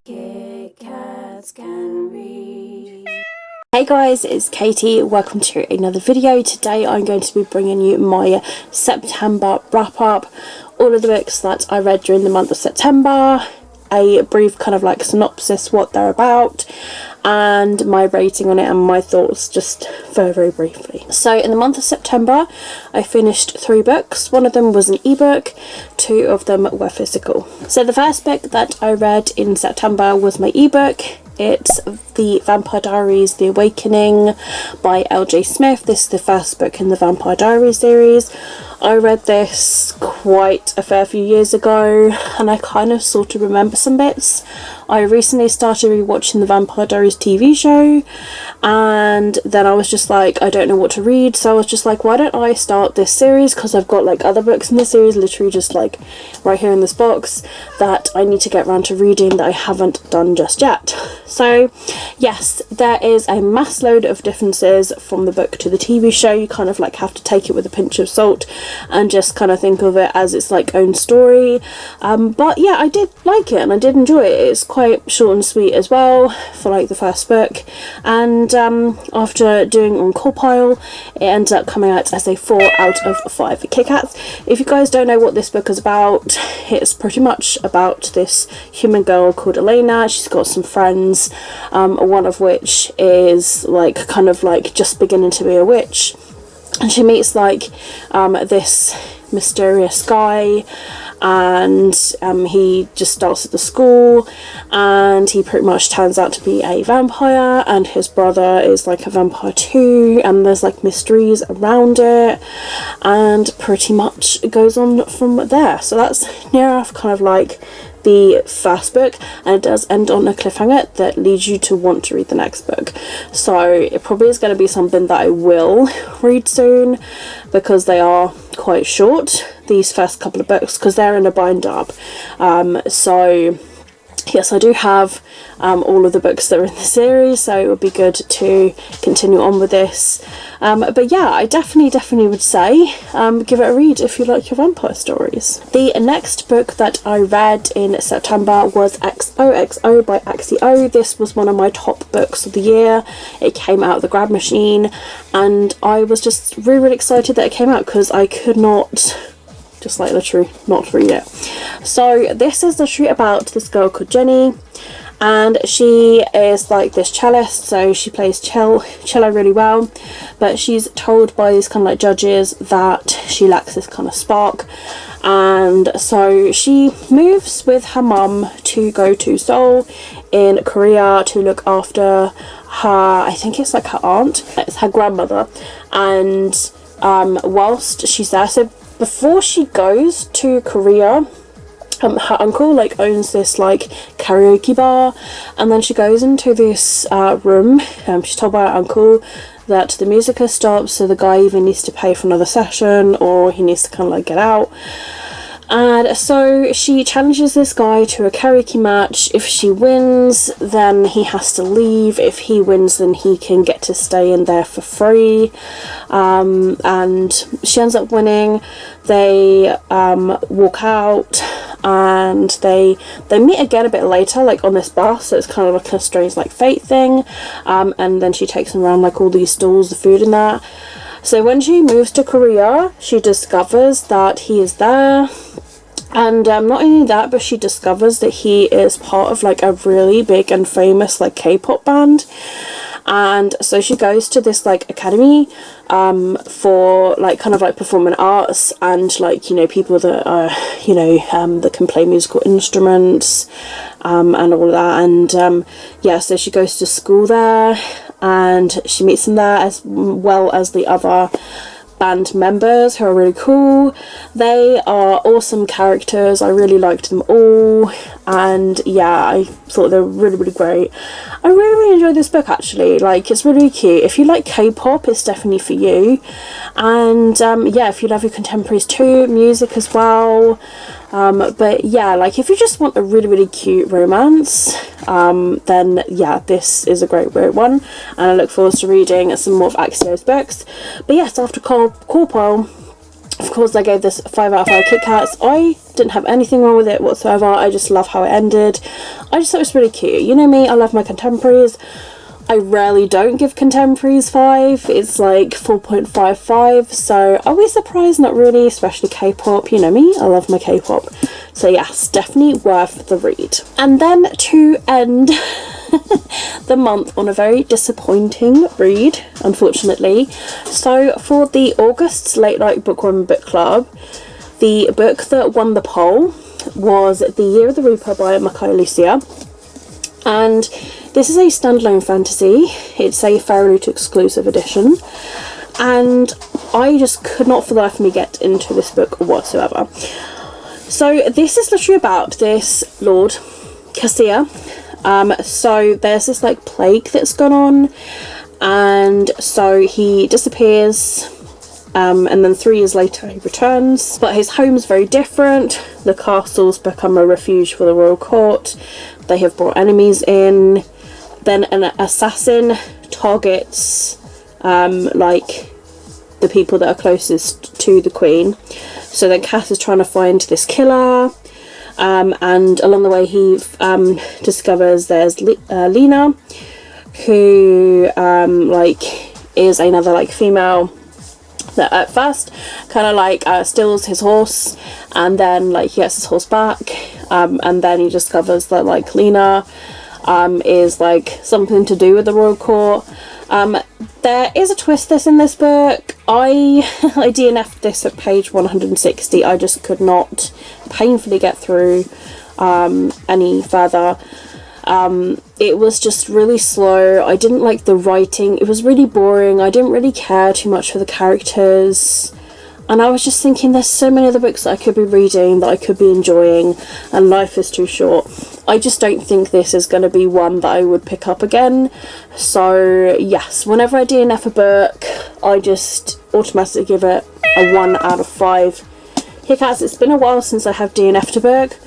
Kitkatscanread. Hey guys, it's Katie. Welcome to another video. Today I'm going to be bringing you my September wrap up, all of the books that I read during the month of September, a brief kind of like synopsis what they're about, and my rating on it and my thoughts just very briefly. So in the month of September I finished 3 books. One of them was an ebook, 2 of them were physical. So the first book that I read in September was my ebook. It's The Vampire Diaries The Awakening by L.J. Smith. This is the first book in the Vampire Diaries series. I read this quite a fair few years ago and I kind of sort of remember some bits. I recently started rewatching the Vampire Diaries TV show and then I was just like, I don't know what to read, so I was just like, why don't I start this series, because I've got like other books in the series literally just like right here in this box that I need to get around to reading that I haven't done just yet. So yes, there is a mass load of differences from the book to the TV show. You kind of like have to take it with a pinch of salt and just kind of think of it as its like own story, but yeah, I did like it and I did enjoy it. It's quite short and sweet as well for like the first book, and after doing on compile it ends up coming out as a 4 out of 5 Kit Kats. If you guys don't know what this book is about, it's pretty much about this human girl called Elena. She's got some friends, one of which is like kind of like just beginning to be a witch, and she meets like this mysterious guy, and he just starts at the school and he pretty much turns out to be a vampire, and his brother is like a vampire too, and there's like mysteries around it, and pretty much it goes on from there. So that's near enough kind of like the first book, and it does end on a cliffhanger that leads you to want to read the next book. So it probably is going to be something that I will read soon because they are quite short, these first couple of books, because they're in a bind up. So yes, I do have all of the books that are in the series, so it would be good to continue on with this. But yeah, I definitely would say give it a read if you like your vampire stories. The next book that I read in September was XOXO by Axio. This was one of my top books of the year. It came out of the grab machine and I was just really excited that it came out because I could not just like literally not read it. So this is the truth about this girl called Jenny, and she is like this cellist, so she plays cello really well, but she's told by these kind of like judges that she lacks this kind of spark, and so she moves with her mum to go to Seoul in Korea to look after her, I think it's like her aunt, it's her grandmother, and whilst she's there, so before she goes to Korea, her uncle like owns this like karaoke bar, and then she goes into this room. She's told by her uncle that the music has stopped, so the guy either needs to pay for another session or he needs to kind of like get out. And so she challenges this guy to a karaoke match. If she wins, then he has to leave. If he wins, then he can get to stay in there for free. And she ends up winning. They walk out and they meet again a bit later, like on this bus, so it's kind of like a strange like fate thing. And then she takes him around like all these stalls, the food and that. So when she moves to Korea, she discovers that he is there, and not only that, but she discovers that he is part of like a really big and famous like K-pop band. And so she goes to this like academy for like kind of like performing arts, and like, you know, people that are, you know, that can play musical instruments and all of that. And yeah, so she goes to school there and she meets them there, as well as the other band members who are really cool. They are awesome characters. I really liked them all, and yeah, I thought they were really great. I really enjoyed this book actually. Like, it's really cute. If you like K-pop, it's definitely for you. And yeah, if you love your contemporaries too, music as well. But yeah, like if you just want a really cute romance, then yeah, this is a great one, and I look forward to reading some more of Axio's books. But yes, after compile Of course, I gave this 5 out of 5 Kit Kats. I didn't have anything wrong with it whatsoever. I just love how it ended. I just thought it was really cute. You know me, I love my contemporaries. I rarely don't give contemporaries 5. It's like 4.55. So are we surprised? Not really, especially K-pop. You know me, I love my K-pop. So yes, definitely worth the read. And then to end the month on a very disappointing read, unfortunately. So for the August Late Night Bookworm Book Club, the book that won the poll was The Year of the Reaper by Makai Lucia. And this is a standalone fantasy. It's a Fairyloot exclusive edition. And I just could not for the life of me get into this book whatsoever. So this is literally about this Lord Cassia. So there's this like plague that's gone on, and so he disappears, and then 3 years later he returns, but his home's very different. The castle's become a refuge for the royal court. They have brought enemies in. Then an assassin targets like the people that are closest to the queen. So then Cass is trying to find this killer. And along the way he discovers there's Lena, who like is another like female that at first kind of like steals his horse, and then like he gets his horse back, and then he discovers that like Lena is like something to do with the royal court. There is a twist this in this book. I DNF'd this at page 160. I just could not painfully get through any further. It was just really slow. I didn't like the writing. It was really boring. I didn't really care too much for the characters. And I was just thinking, there's so many other books that I could be reading, that I could be enjoying, and life is too short. I just don't think this is going to be one that I would pick up again. So yes, whenever I DNF a book, I just automatically give it a 1 out of 5. Kit Kats, it's been a while since I have DNF'd a book.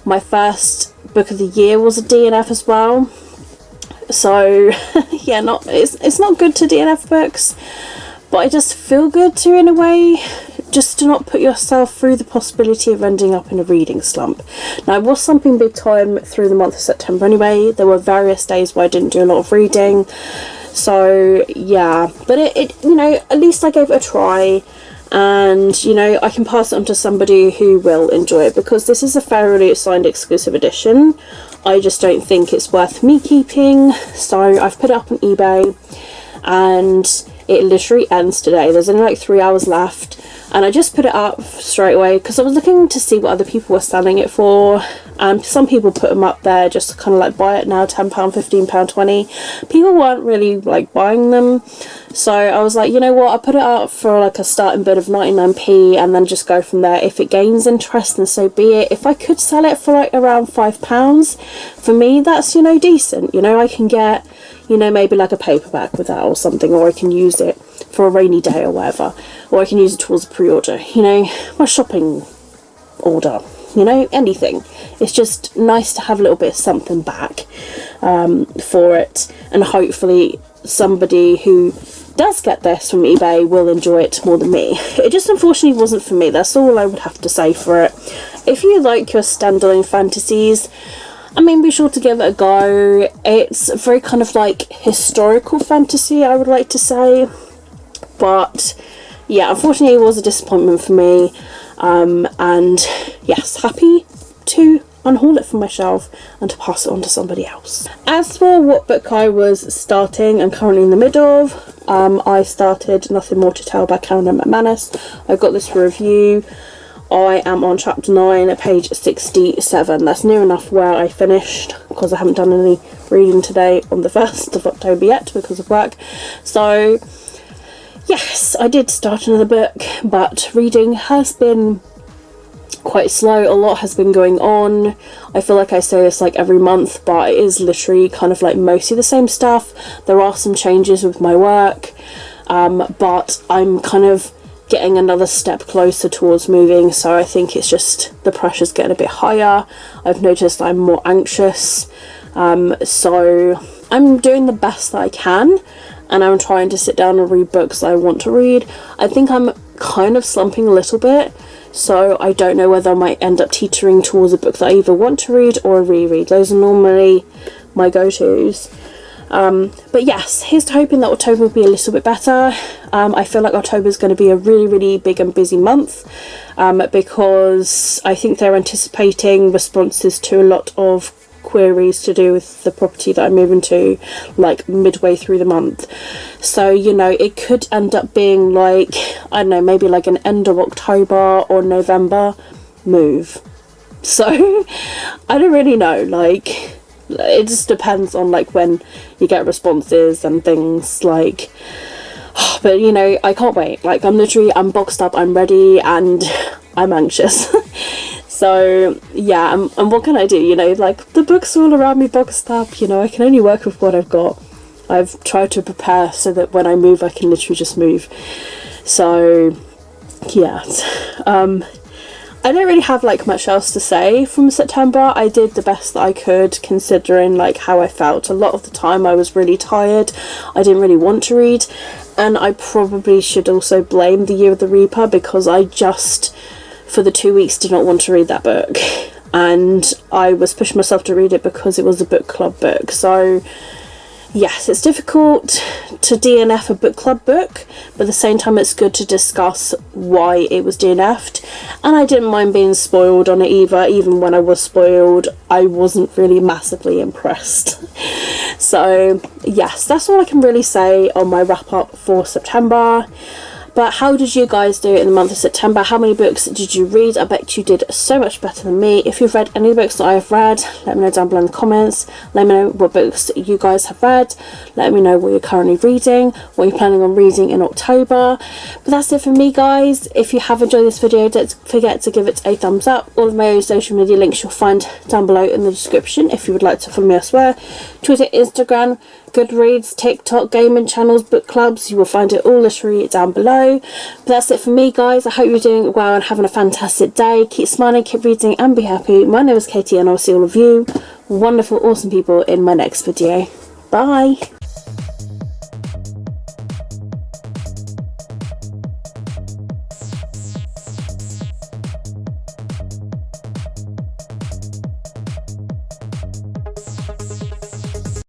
My first book of the year was a DNF as well. So yeah, it's not good to DNF books, but I just feel good to, in a way, just to not put yourself through the possibility of ending up in a reading slump. Now, I was slumping big time through the month of September anyway. There were various days where I didn't do a lot of reading. So yeah, but it you know, at least I gave it a try, and you know, I can pass it on to somebody who will enjoy it, because this is a Fairyloot signed exclusive edition. I just don't think it's worth me keeping, so I've put it up on eBay, and it literally ends today. There's only like 3 hours left, and I just put it up straight away because I was looking to see what other people were selling it for, and some people put them up there just to kind of like buy it now, £10, £15, £20. People weren't really like buying them, so I was like, you know what, I'll put it up for like a starting bid of 99p and then just go from there. If it gains interest, then so be it. If I could sell it for like around £5, for me that's, you know, decent. You know, I can get, you know, maybe like a paperback with that or something, or I can use it for a rainy day or whatever, or I can use it towards a pre-order, you know, my shopping order, you know, anything. It's just nice to have a little bit of something back for it, and hopefully somebody who does get this from eBay will enjoy it more than me. It just unfortunately wasn't for me. That's all I would have to say for it. If you like your standalone fantasies, I mean, be sure to give it a go. It's very kind of like historical fantasy, I would like to say. But yeah, unfortunately it was a disappointment for me. And yes, happy to unhaul it from my shelf and to pass it on to somebody else. As for what book I was starting and currently in the middle of, I started Nothing More to Tell by Karen McManus. I got this for review. I am on chapter 9 at page 67. That's near enough where I finished, because I haven't done any reading today on the 1st of October yet because of work. So yes, I did start another book, but reading has been quite slow. A lot has been going on. I feel like I say this like every month, but it is literally kind of like mostly the same stuff. There are some changes with my work, but I'm kind of getting another step closer towards moving, so I think it's just the pressure's getting a bit higher. I've noticed I'm more anxious, so I'm doing the best that I can, and I'm trying to sit down and read books that I want to read. I think I'm kind of slumping a little bit, so I don't know whether I might end up teetering towards a book that I either want to read or a reread. Those are normally my go-tos. But yes, here's to hoping that October will be a little bit better. I feel like October is going to be a really, really big and busy month, because I think they're anticipating responses to a lot of queries to do with the property that I'm moving to, like midway through the month. So, you know, it could end up being like, I don't know, maybe like an end of October or November move. So I don't really know, like, it just depends on like when you get responses and things, like, but you know, I can't wait. Like, I'm boxed up, I'm ready, and I'm anxious. So yeah, and what can I do, you know, like, the books are all around me boxed up, you know, I can only work with what I've got. I've tried to prepare so that when I move I can literally just move. So yeah, I don't really have like much else to say from September. I did the best that I could, considering like how I felt. A lot of the time I was really tired, I didn't really want to read, and I probably should also blame The Year of the Reaper, because I just, for the 2 weeks, did not want to read that book, and I was pushing myself to read it because it was a book club book. So yes, it's difficult to DNF a book club book, but at the same time it's good to discuss why it was DNF'd, and I didn't mind being spoiled on it either. Even when I was spoiled, I wasn't really massively impressed. So yes, that's all I can really say on my wrap up for September. But how did you guys do in the month of September? How many books did you read? I bet you did so much better than me. If you've read any books that I have read, let me know down below in the comments. Let me know what books you guys have read. Let me know what you're currently reading, what you're planning on reading in October. But that's it for me, guys. If you have enjoyed this video, don't forget to give it a thumbs up. All of my social media links you'll find down below in the description if you would like to follow me elsewhere. Twitter, Instagram, Goodreads, TikTok, gaming channels, book clubs, you will find it all literally down below. But that's it for me, guys. I hope you're doing well and having a fantastic day. Keep smiling, keep reading, and be happy. My name is Katie, and I'll see all of you wonderful, awesome people in my next video. Bye.